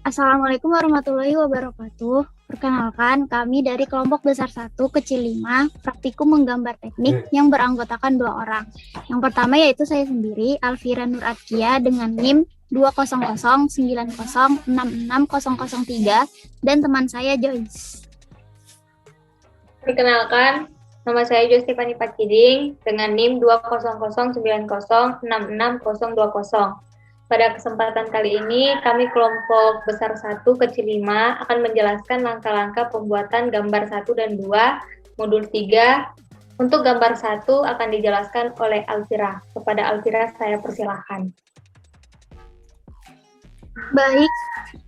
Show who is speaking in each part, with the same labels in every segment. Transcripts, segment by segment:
Speaker 1: Assalamualaikum warahmatullahi wabarakatuh. Perkenalkan, kami dari kelompok besar 1 kecil 5, praktikum menggambar teknik yang beranggotakan 2 orang. Yang pertama yaitu saya sendiri, Alfira Nur Atkia dengan NIM 20090660003 dan teman saya Joyce.
Speaker 2: Perkenalkan, nama saya Jostifani Pakiding dengan NIM 20090660020. Pada kesempatan kali ini, kami kelompok besar 1 kecil 5 akan menjelaskan langkah-langkah pembuatan gambar 1 dan 2, modul 3. Untuk gambar 1 akan dijelaskan oleh Alfira. Kepada Alfira saya persilahkan.
Speaker 1: Baik,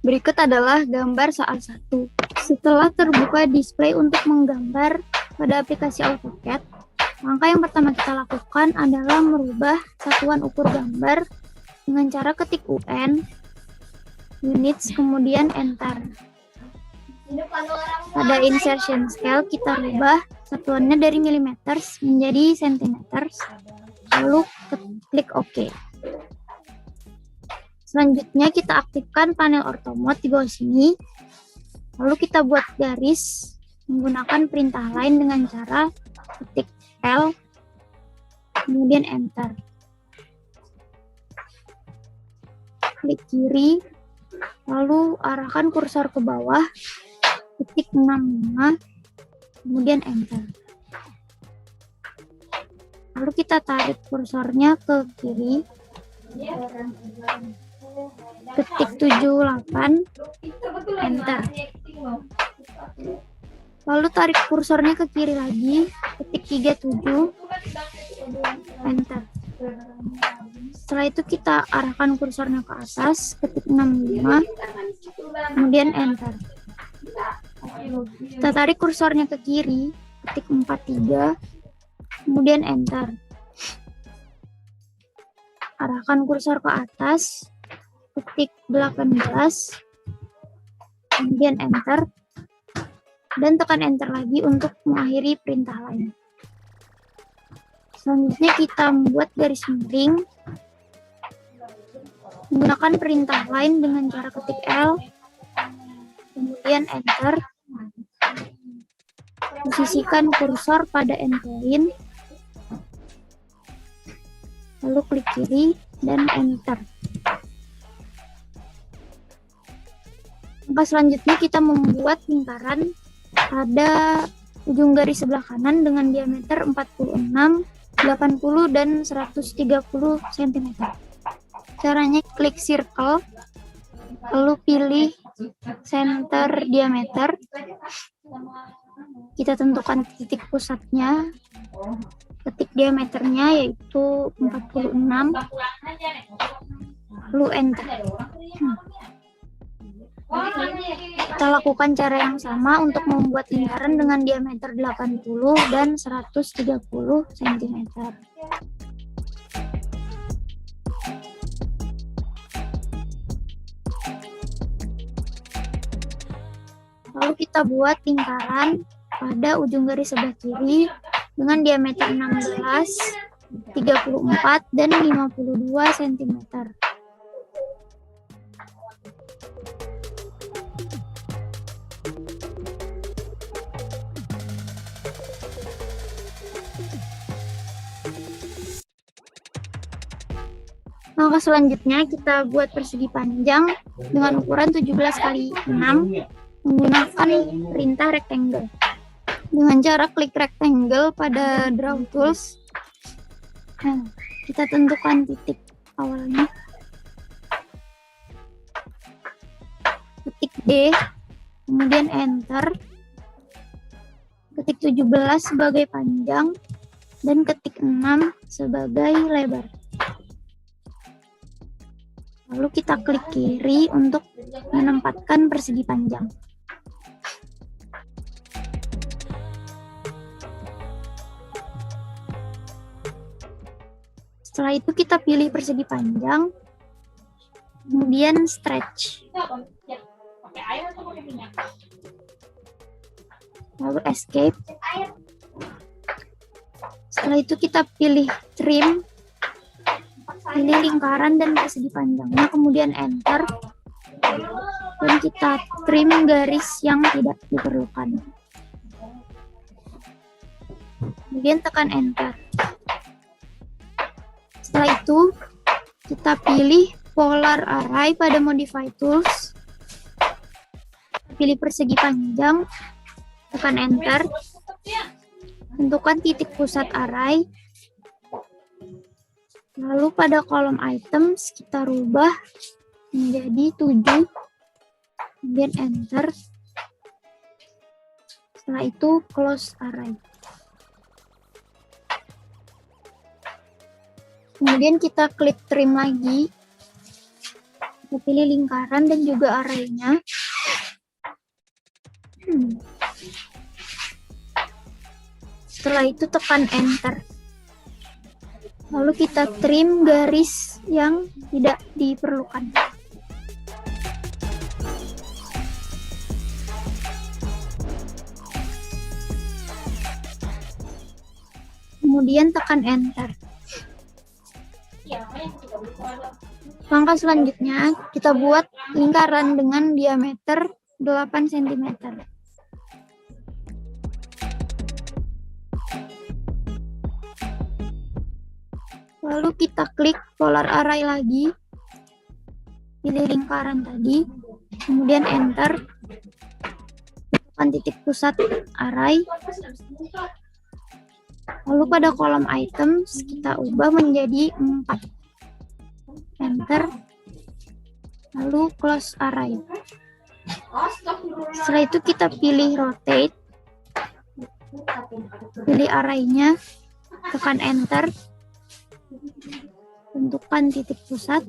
Speaker 1: berikut adalah gambar soal 1. Setelah terbuka display untuk menggambar pada aplikasi AutoCAD, langkah yang pertama kita lakukan adalah merubah satuan ukur gambar dengan cara ketik UN, units, kemudian enter. Pada insertion scale kita rubah satuannya dari millimeter menjadi centimeter, lalu klik OK. Selanjutnya kita aktifkan panel ortho mode di bawah sini, lalu kita buat garis menggunakan perintah lain dengan cara ketik L, kemudian enter. Klik kiri, lalu arahkan kursor ke bawah, ketik 65, kemudian enter. Lalu kita tarik kursornya ke kiri, ketik 78, enter. Lalu tarik kursornya ke kiri lagi, ketik 37, enter. Setelah itu kita arahkan kursornya ke atas, ketik 65, kemudian enter. Kita tarik kursornya ke kiri, ketik 43, kemudian enter. Arahkan kursor ke atas, ketik 18, kemudian enter, dan tekan enter lagi untuk mengakhiri perintah lain. Selanjutnya kita membuat garis miring menggunakan perintah lain dengan cara ketik L, kemudian enter. Posisikan kursor pada endpoint, lalu klik kiri dan enter. Langkah selanjutnya kita membuat lingkaran pada ujung garis sebelah kanan dengan diameter 46, 80, dan 130 cm. Caranya klik circle, lalu pilih center diameter. Kita tentukan titik pusatnya, ketik diameternya yaitu 46, lalu enter. Kita lakukan cara yang sama untuk membuat lingkaran dengan diameter 80 dan 130 cm. Lalu kita buat lingkaran pada ujung garis sebelah kiri dengan diameter 16, 34, dan 52 cm. Langkah selanjutnya kita buat persegi panjang dengan ukuran 17 kali 6 menggunakan perintah rectangle. Dengan cara klik rectangle pada draw tools, kita tentukan titik awalnya, ketik D, kemudian enter, ketik 17 sebagai panjang, dan ketik 6 sebagai lebar. Lalu kita klik kiri untuk menempatkan persegi panjang. Setelah itu kita pilih persegi panjang, kemudian stretch. Lalu escape. Setelah itu kita pilih trim, pilih lingkaran dan persegi panjangnya, kemudian enter. dan kita trim garis yang tidak diperlukan. Kemudian tekan enter. Setelah itu kita pilih polar array pada modify tools, pilih persegi panjang, tekan enter, tentukan titik pusat array, lalu pada kolom items kita rubah menjadi 7, kemudian enter. Setelah itu close array. Kemudian kita klik trim lagi, kita pilih lingkaran dan juga array-nya. Setelah itu tekan enter. Lalu kita trim garis yang tidak diperlukan. Kemudian tekan enter. Langkah selanjutnya kita buat lingkaran dengan diameter 8 cm. Lalu kita klik polar array lagi, pilih lingkaran tadi, kemudian enter, tekan titik pusat array, lalu pada kolom items kita ubah menjadi 4, enter, lalu close array. Setelah itu kita pilih rotate, pilih array-nya, tekan enter, tentukan titik pusat.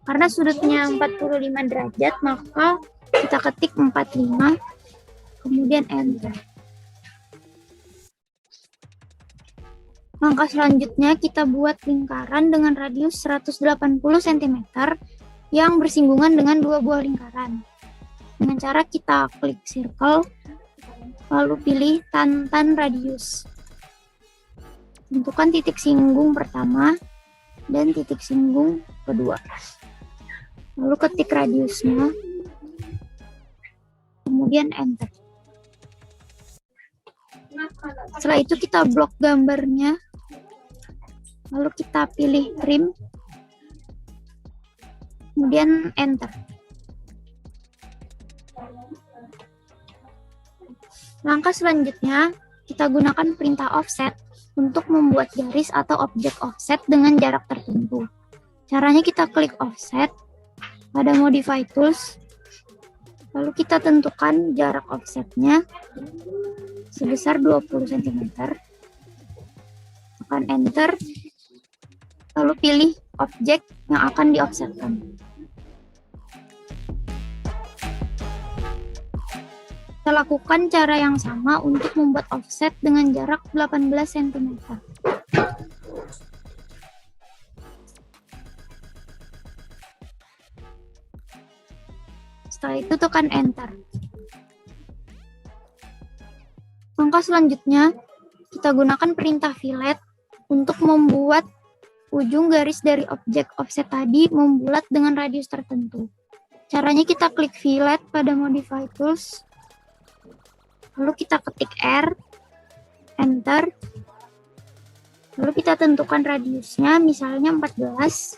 Speaker 1: Karena sudutnya 45 derajat, maka kita ketik 45, kemudian enter. Langkah selanjutnya kita buat lingkaran dengan radius 180 cm yang bersinggungan dengan dua buah lingkaran. Dengan cara kita klik circle, lalu pilih tantan radius. Tentukan titik singgung pertama dan titik singgung kedua. Lalu ketik radiusnya, kemudian enter. Setelah itu kita blok gambarnya, lalu kita pilih trim, kemudian enter. Langkah selanjutnya, kita gunakan perintah offset untuk membuat garis atau objek offset dengan jarak tertentu. Caranya kita klik offset pada modify tools, lalu kita tentukan jarak offsetnya sebesar 20 cm. Tekan enter, lalu pilih objek yang akan di-offsetkan. Kita lakukan cara yang sama untuk membuat offset dengan jarak 18 cm. Setelah itu tekan enter. Langkah selanjutnya, kita gunakan perintah fillet untuk membuat ujung garis dari objek offset tadi membulat dengan radius tertentu. Caranya kita klik fillet pada modify tools, lalu kita ketik R, enter, lalu kita tentukan radiusnya, misalnya 14,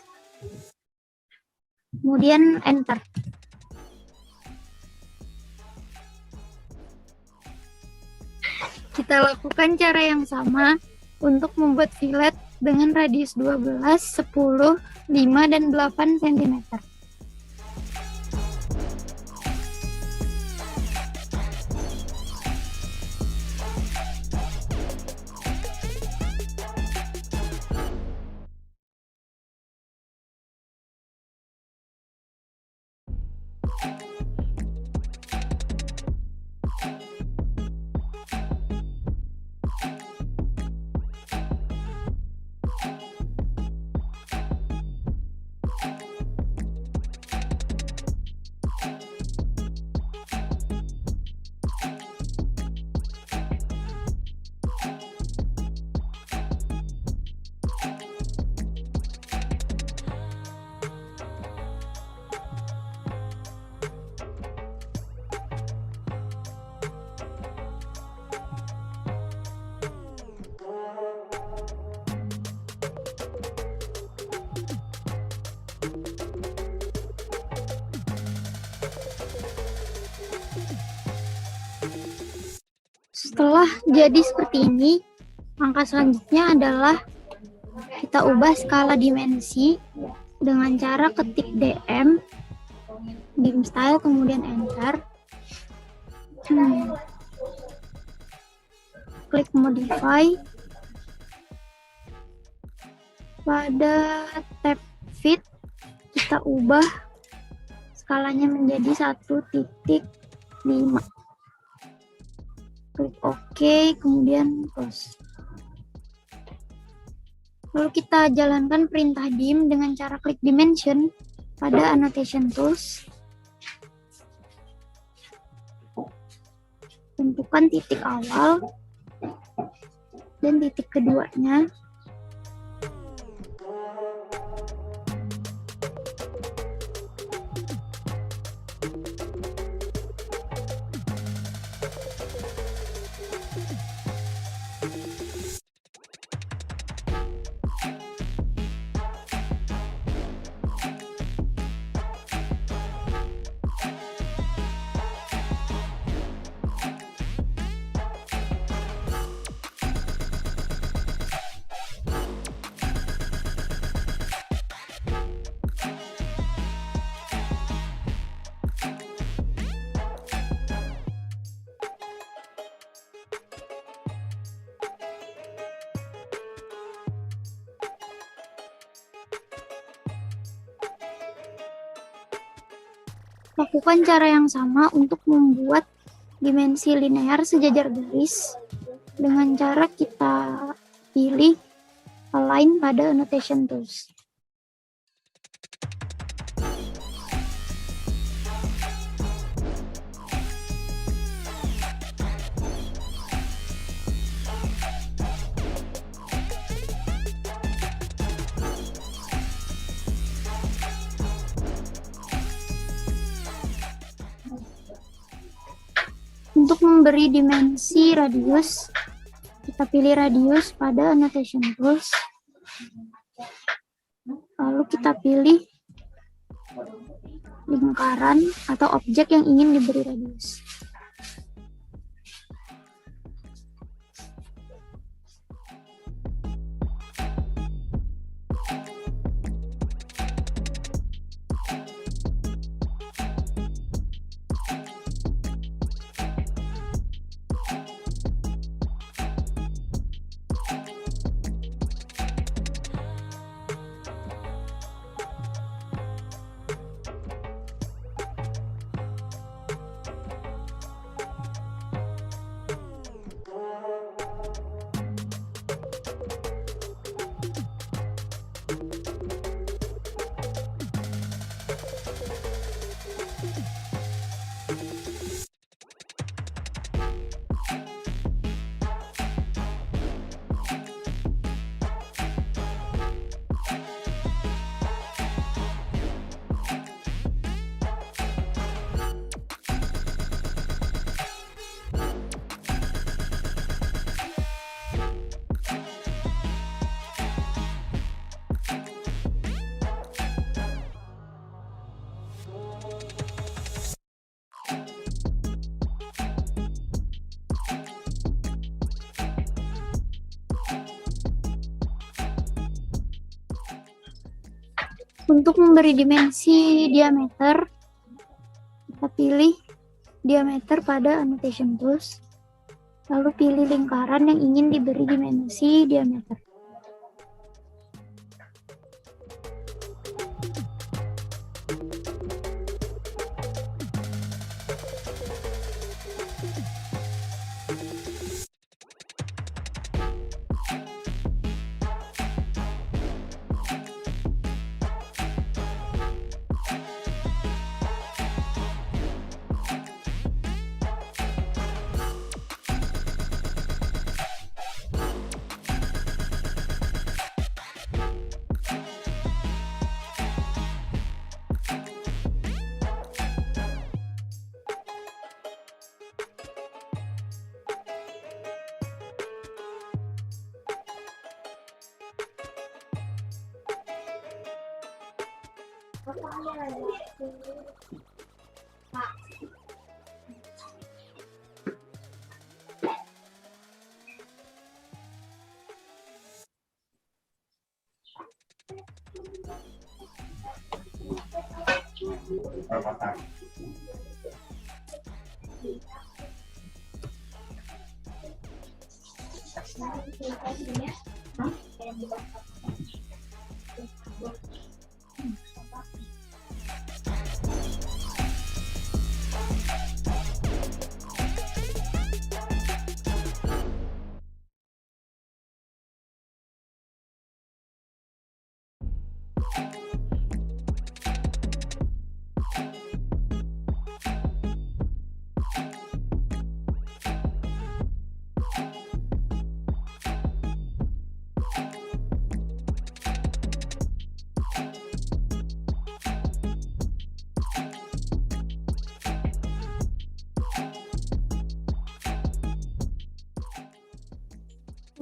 Speaker 1: kemudian enter. Kita lakukan cara yang sama untuk membuat fillet dengan radius 12, 10, 5, dan 8 cm. Setelah jadi seperti ini, langkah selanjutnya adalah kita ubah skala dimensi dengan cara ketik DM, dim style, kemudian enter. Klik modify. Pada tab fit, kita ubah skalanya menjadi 1.5. Klik OK, kemudian close. Lalu kita jalankan perintah dim dengan cara klik dimension pada annotation tools. Tentukan titik awal dan titik keduanya. Lakukan cara yang sama untuk membuat dimensi linear sejajar garis dengan cara kita pilih align pada annotation tools. Untuk memberi dimensi radius, kita pilih radius pada annotation tools. Lalu kita pilih lingkaran atau objek yang ingin diberi radius. Untuk memberi dimensi diameter, kita pilih diameter pada annotation tools, lalu pilih lingkaran yang ingin diberi dimensi diameter.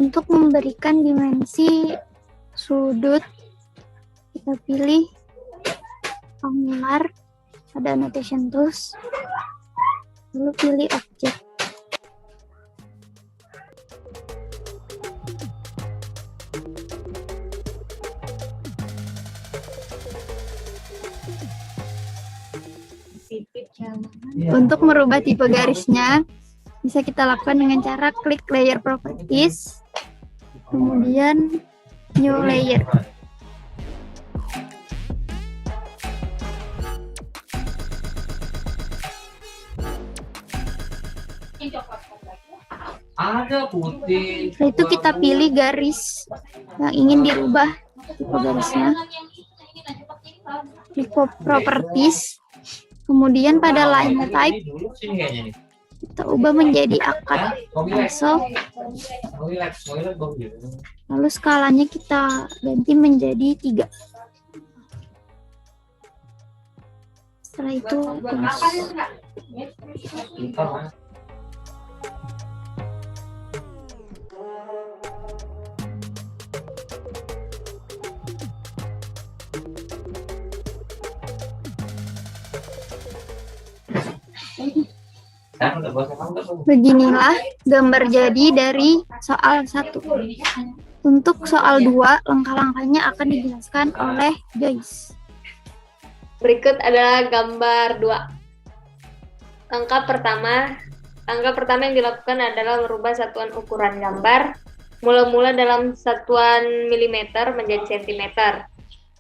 Speaker 1: Untuk memberikan dimensi sudut, kita pilih angular, ada annotation tools, lalu pilih objek. Untuk merubah tipe garisnya, bisa kita lakukan dengan cara klik layer properties, kemudian new layer.
Speaker 3: Ada putih.
Speaker 1: Setelah itu kita pilih garis yang ingin dirubah tipe garisnya. Klik properties, kemudian pada line type kita ubah menjadi akad cancel, lalu skalanya kita ganti menjadi 3. Setelah itu beginilah gambar jadi dari soal 1. Untuk soal 2, langkah-langkahnya akan dijelaskan oleh Joyce.
Speaker 2: Berikut adalah gambar 2. Langkah pertama yang dilakukan adalah merubah satuan ukuran gambar, mula-mula dalam satuan milimeter menjadi sentimeter.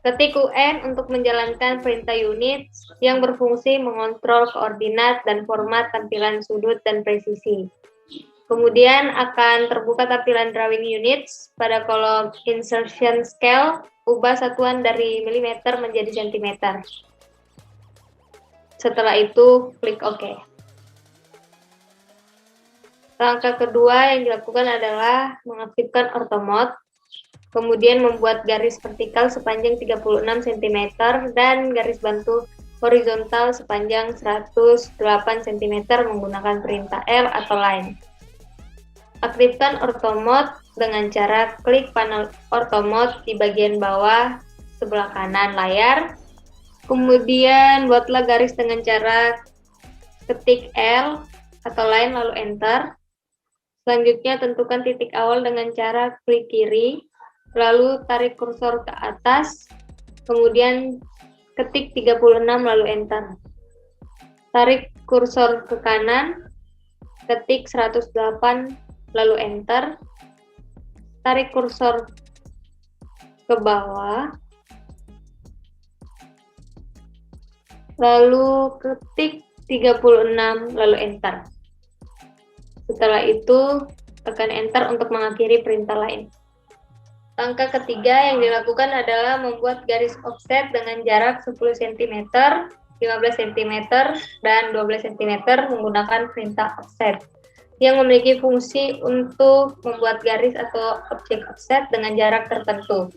Speaker 2: Ketik UN untuk menjalankan perintah unit yang berfungsi mengontrol koordinat dan format tampilan sudut dan presisi. Kemudian akan terbuka tampilan drawing units pada kolom insertion scale, ubah satuan dari milimeter menjadi sentimeter. Setelah itu, klik OK. Langkah kedua yang dilakukan adalah mengaktifkan Ortho Mode, kemudian membuat garis vertikal sepanjang 36 cm dan garis bantu horizontal sepanjang 108 cm menggunakan perintah L atau line. Aktifkan Ortho Mode dengan cara klik panel Ortho Mode di bagian bawah sebelah kanan layar. Kemudian buatlah garis dengan cara ketik L atau line lalu enter. Selanjutnya tentukan titik awal dengan cara klik kiri, lalu tarik kursor ke atas, kemudian ketik 36 lalu enter. Tarik kursor ke kanan, ketik 108 lalu enter. Tarik kursor ke bawah, lalu ketik 36 lalu enter. Setelah itu, tekan enter untuk mengakhiri perintah lain. Langkah ketiga yang dilakukan adalah membuat garis offset dengan jarak 10 cm, 15 cm, dan 12 cm menggunakan perintah offset yang memiliki fungsi untuk membuat garis atau objek offset dengan jarak tertentu.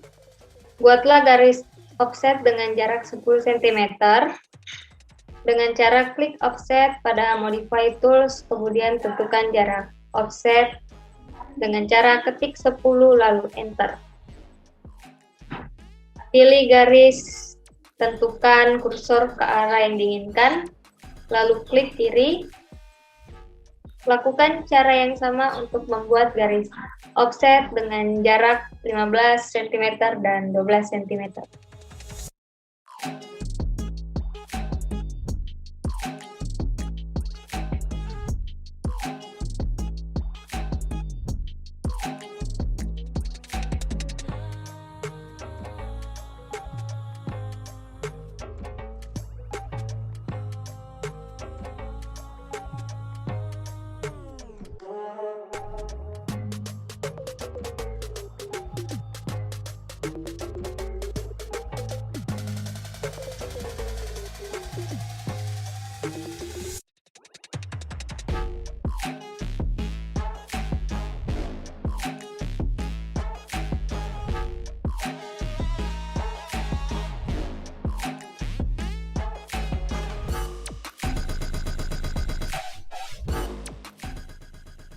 Speaker 2: Buatlah garis offset dengan jarak 10 cm dengan cara klik offset pada modify tools, kemudian tentukan jarak offset dengan cara ketik 10 lalu enter. Pilih garis, tentukan kursor ke arah yang diinginkan, lalu klik kiri. Lakukan cara yang sama untuk membuat garis offset dengan jarak 15 cm dan 12 cm.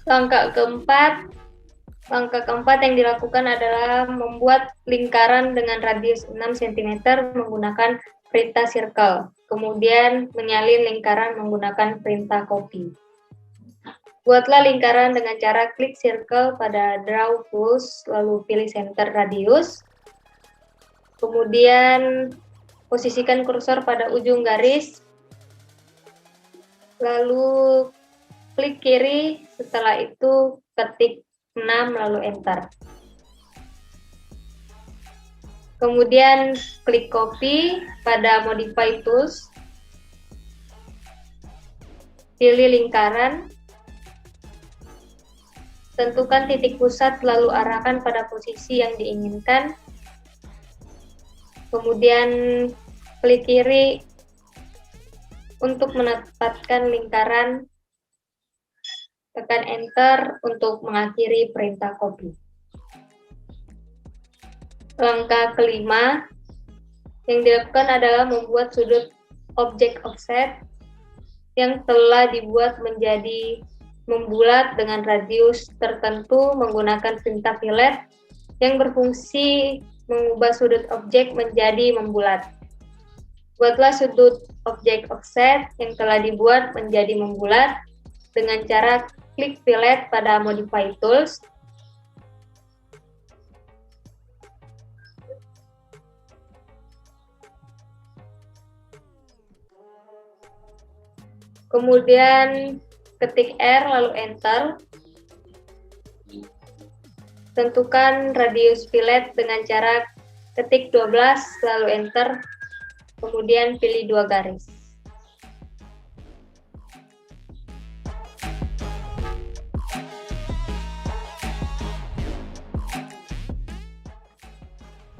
Speaker 2: Langkah keempat, yang dilakukan adalah membuat lingkaran dengan radius 6 cm menggunakan perintah circle. Kemudian menyalin lingkaran menggunakan perintah copy. Buatlah lingkaran dengan cara klik circle pada Draw Tools, lalu pilih center radius. Kemudian posisikan kursor pada ujung garis. Lalu klik kiri, setelah itu ketik 6 lalu enter. Kemudian klik copy pada modify tools. Pilih lingkaran. Tentukan titik pusat lalu arahkan pada posisi yang diinginkan. Kemudian klik kiri untuk menempatkan lingkaran. Tekan enter untuk mengakhiri perintah copy. Langkah kelima yang dilakukan adalah membuat sudut objek offset yang telah dibuat menjadi membulat dengan radius tertentu menggunakan perintah fillet yang berfungsi mengubah sudut objek menjadi membulat. Buatlah sudut objek offset yang telah dibuat menjadi membulat dengan cara klik fillet pada modify tools. Kemudian ketik R lalu enter. Tentukan radius fillet dengan cara ketik 12 lalu enter. Kemudian pilih 2 garis.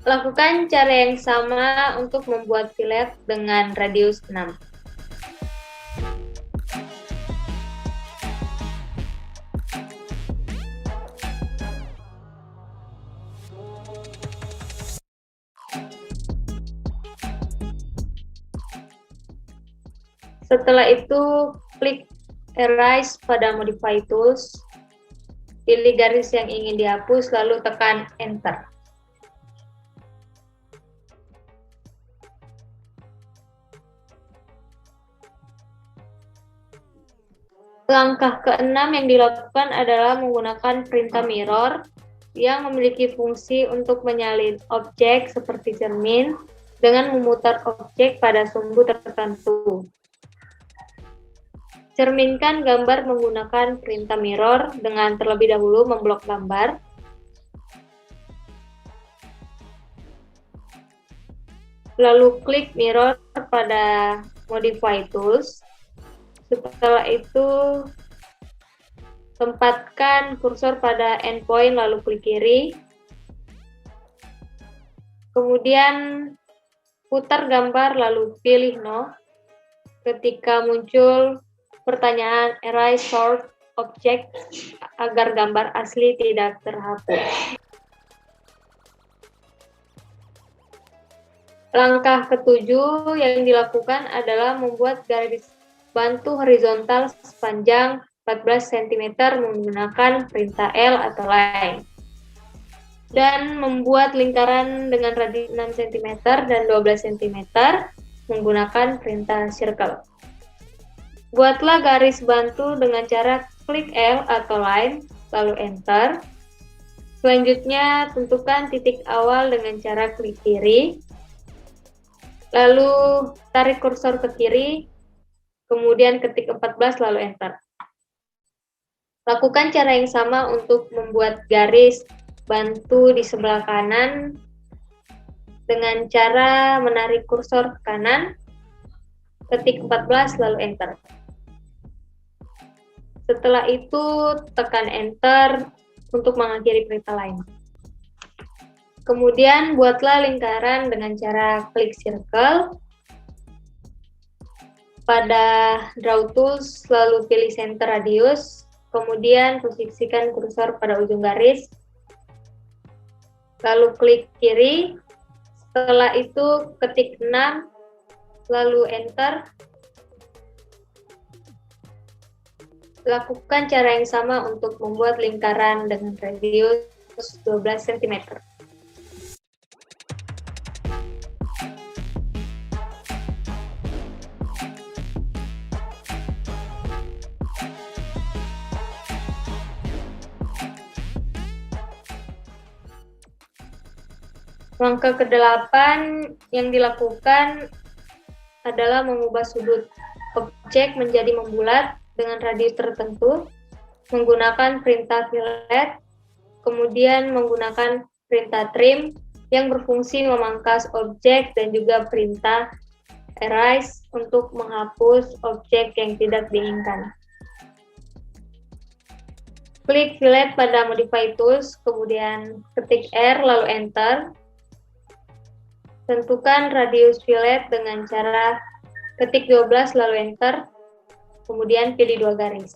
Speaker 2: Lakukan cara yang sama untuk membuat fillet dengan radius 6. Setelah itu, klik Erase pada Modify Tools, pilih garis yang ingin dihapus, lalu tekan Enter. Langkah keenam yang dilakukan adalah menggunakan perintah mirror yang memiliki fungsi untuk menyalin objek seperti cermin dengan memutar objek pada sumbu tertentu. Cerminkan gambar menggunakan perintah mirror dengan terlebih dahulu memblok gambar. Lalu klik mirror pada Modify Tools. Setelah itu, tempatkan kursor pada endpoint lalu klik kiri. Kemudian putar gambar lalu pilih No. Ketika muncul pertanyaan Erase Short Object agar gambar asli tidak terhapus. Langkah ketujuh yang dilakukan adalah membuat garis bantu horizontal sepanjang 14 cm menggunakan perintah L atau line. Dan membuat lingkaran dengan radius 6 cm dan 12 cm menggunakan perintah circle. Buatlah garis bantu dengan cara klik L atau line, lalu enter. Selanjutnya, tentukan titik awal dengan cara klik kiri. Lalu tarik kursor ke kiri. Kemudian ketik 14 lalu enter. Lakukan cara yang sama untuk membuat garis bantu di sebelah kanan dengan cara menarik kursor ke kanan, ketik 14 lalu enter. Setelah itu tekan enter untuk mengakhiri perintah lain. Kemudian buatlah lingkaran dengan cara klik circle. Pada Draw Tools, lalu pilih Center Radius, kemudian posisikan kursor pada ujung garis, lalu klik kiri, setelah itu ketik 6, lalu Enter, Lakukan cara yang sama untuk membuat lingkaran dengan radius 12 cm. Langkah ke-8 yang dilakukan adalah mengubah sudut objek menjadi membulat dengan radius tertentu menggunakan perintah fillet, kemudian menggunakan perintah trim yang berfungsi memangkas objek dan juga perintah erase untuk menghapus objek yang tidak diinginkan. Klik fillet pada Modify Tools, kemudian ketik R lalu Enter. Tentukan radius fillet dengan cara ketik 12 lalu Enter, kemudian pilih 2 garis.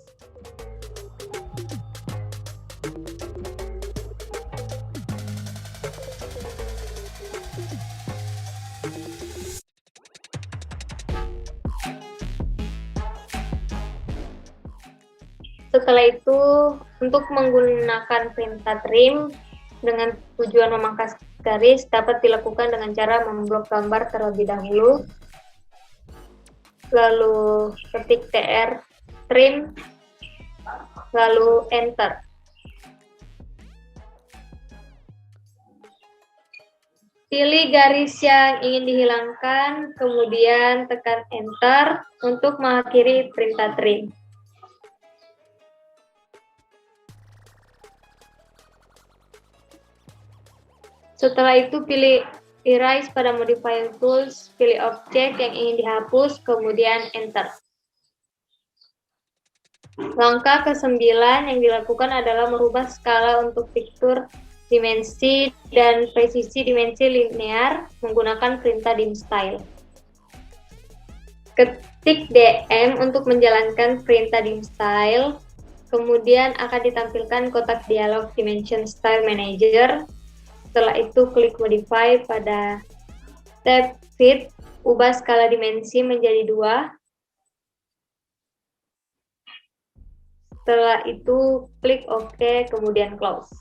Speaker 2: Setelah itu, untuk menggunakan perintah trim dengan tujuan memangkas garis dapat dilakukan dengan cara memblok gambar terlebih dahulu, lalu ketik TR trim, lalu Enter. Pilih garis yang ingin dihilangkan, kemudian tekan Enter untuk mengakhiri perintah trim. Setelah itu pilih Erase pada Modify Tools, pilih objek yang ingin dihapus, kemudian Enter. Langkah ke-9 yang dilakukan adalah merubah skala untuk fitur, dimensi, dan presisi dimensi linear menggunakan perintah dim style. Ketik DM untuk menjalankan perintah dim style, kemudian akan ditampilkan kotak dialog Dimension Style Manager. Setelah itu klik Modify pada tab Fit, ubah skala dimensi menjadi 2. Setelah itu klik OK, kemudian Close.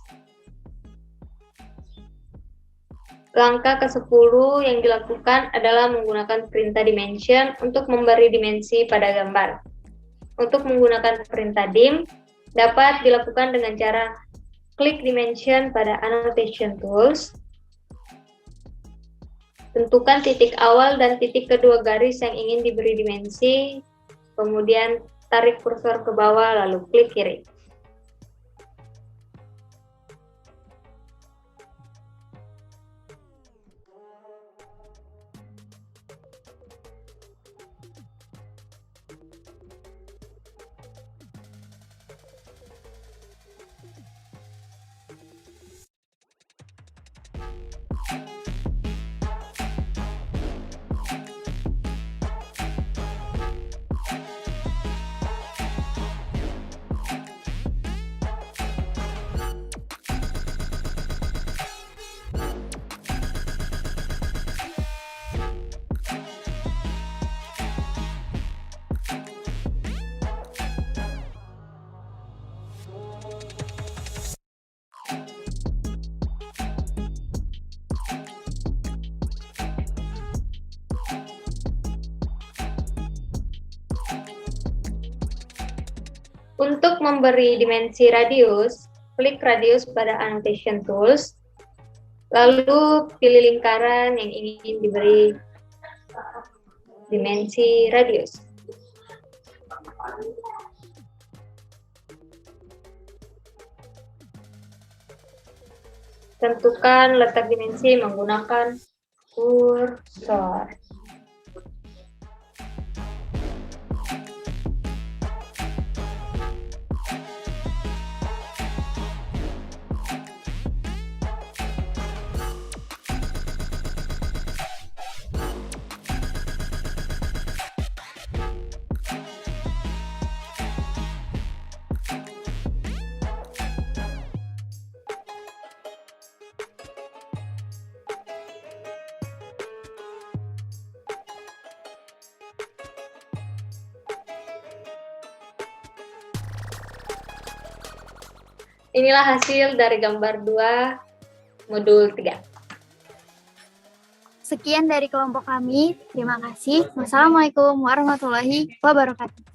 Speaker 2: Langkah ke-10 yang dilakukan adalah menggunakan perintah Dimension untuk memberi dimensi pada gambar. Untuk menggunakan perintah Dim, dapat dilakukan dengan cara klik Dimension pada Annotation Tools. Tentukan titik awal dan titik kedua garis yang ingin diberi dimensi, kemudian tarik kursor ke bawah lalu klik kiri. Untuk memberi dimensi radius, klik radius pada Annotation Tools, lalu pilih lingkaran yang ingin diberi dimensi radius. Tentukan letak dimensi menggunakan kursor. Inilah hasil dari gambar 2 modul 3.
Speaker 1: Sekian dari kelompok kami. Terima kasih. Wassalamualaikum warahmatullahi wabarakatuh.